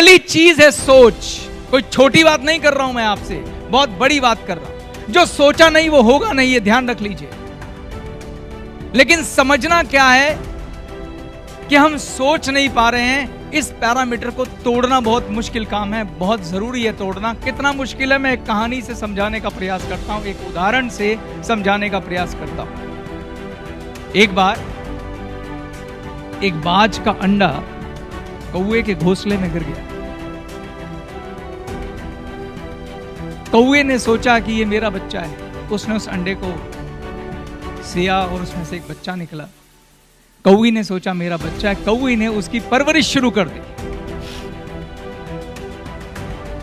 पहली चीज है सोच। कोई छोटी बात नहीं कर रहा हूं मैं आपसे, बहुत बड़ी बात कर रहा हूं। जो सोचा नहीं वो होगा नहीं, ये ध्यान रख लीजिए। लेकिन समझना क्या है कि हम सोच नहीं पा रहे हैं। इस पैरामीटर को तोड़ना बहुत मुश्किल काम है, बहुत जरूरी है तोड़ना। कितना मुश्किल है मैं एक कहानी से समझाने का प्रयास करता हूं, एक उदाहरण से समझाने का प्रयास करता हूं। एक बार एक बाज का अंडा कौवे के घोंसले में गिर गया। कौवे ने सोचा कि ये मेरा बच्चा है। उसने उस अंडे को सिया और उसमें से एक बच्चा निकला। कौवी ने सोचा मेरा बच्चा है। कौवी ने उसकी परवरिश शुरू कर दी।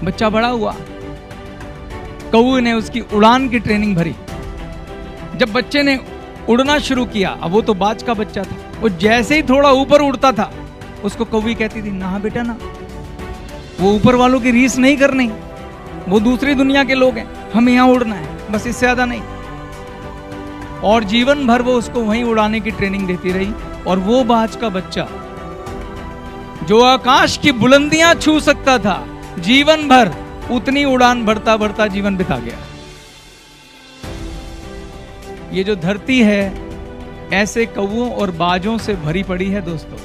बच्चा बड़ा हुआ। कौवे ने उसकी उड़ान की ट्रेनिंग भरी। जब बच्चे ने उड़ना शुरू किया, अब वो तो बाज का बच्चा था, वो जैसे ही थोड़ा ऊपर उड़ता था उसको कौवी कहती थी ना बेटा ना, वो ऊपर वालों की रीस नहीं करनी, वो दूसरी दुनिया के लोग हैं, हमें यहां उड़ना है, बस इससे ज्यादा नहीं। और जीवन भर वो उसको वहीं उड़ाने की ट्रेनिंग देती रही। और वो बाज का बच्चा जो आकाश की बुलंदियां छू सकता था, जीवन भर उतनी उड़ान भरता भरता जीवन बिता गया। ये जो धरती है ऐसे कौवों और बाजों से भरी पड़ी है। दोस्तों,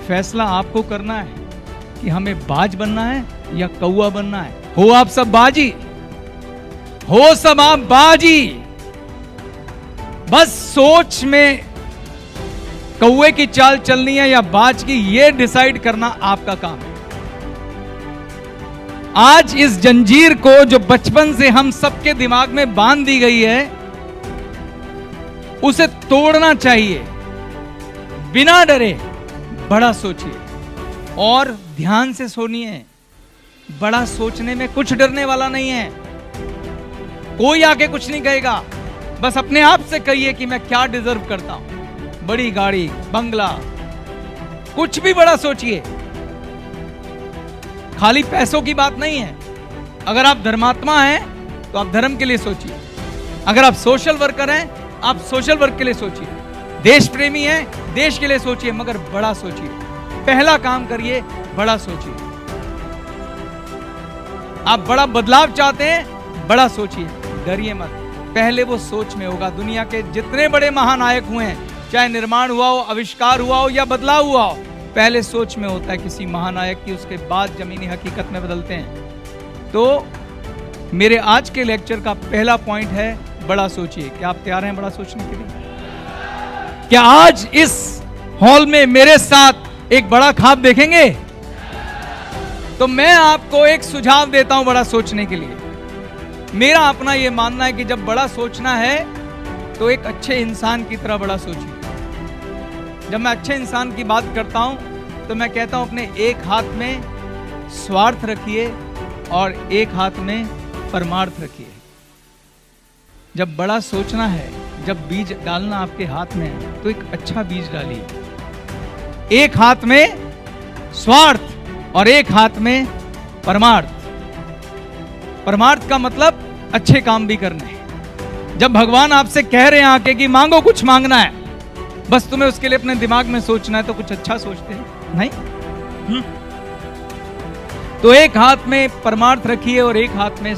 फैसला आपको करना है कि हमें बाज बनना है या कौवा बनना है। हो आप सब बाजी, हो सब आप बाजी। बस सोच में कौवे की चाल चलनी है या बाज की, यह डिसाइड करना आपका काम है। आज इस जंजीर को जो बचपन से हम सबके दिमाग में बांध दी गई है, उसे तोड़ना चाहिए। बिना डरे बड़ा सोचिए और ध्यान से सुनिए। बड़ा सोचने में कुछ डरने वाला नहीं है। कोई आके कुछ नहीं कहेगा। बस अपने आप से कहिए कि मैं क्या डिजर्व करता हूं। बड़ी गाड़ी, बंगला, कुछ भी बड़ा सोचिए। खाली पैसों की बात नहीं है। अगर आप धर्मात्मा हैं तो आप धर्म के लिए सोचिए। अगर आप सोशल वर्कर हैं, आप सोशल वर्क के लिए सोचिए। देश प्रेमी हैं, देश के लिए सोचिए, मगर बड़ा सोचिए। पहला काम करिए, बड़ा सोचिए। आप बड़ा बदलाव चाहते हैं, बड़ा सोचिए, डरिए मत। पहले वो सोच में होगा। दुनिया के जितने बड़े महानायक हुए हैं, चाहे निर्माण हुआ हो, आविष्कार हुआ हो या बदलाव हुआ हो, पहले सोच में होता है किसी महानायक की, उसके बाद जमीनी हकीकत में बदलते हैं। तो मेरे आज के लेक्चर का पहला पॉइंट है बड़ा सोचिए। क्या आप तैयार हैं बड़ा सोचने के लिए? क्या आज इस हॉल में मेरे साथ एक बड़ा ख्वाब देखेंगे? तो मैं आपको एक सुझाव देता हूं बड़ा सोचने के लिए। मेरा अपना यह मानना है कि जब बड़ा सोचना है तो एक अच्छे इंसान की तरह बड़ा सोचिए। जब मैं अच्छे इंसान की बात करता हूं तो मैं कहता हूं अपने एक हाथ में स्वार्थ रखिए और एक हाथ में परमार्थ रखिए। जब बड़ा सोचना है, जब बीज डालना आपके हाथ में है, तो एक अच्छा बीज डालिए। एक हाथ में स्वार्थ और एक हाथ में परमार्थ। परमार्थ का मतलब अच्छे काम भी करने। जब भगवान आपसे कह रहे हैं आके कि मांगो, कुछ मांगना है, बस तुम्हें उसके लिए अपने दिमाग में सोचना है, तो कुछ अच्छा सोचते हैं नहीं। तो एक हाथ में परमार्थ रखिए और एक हाथ में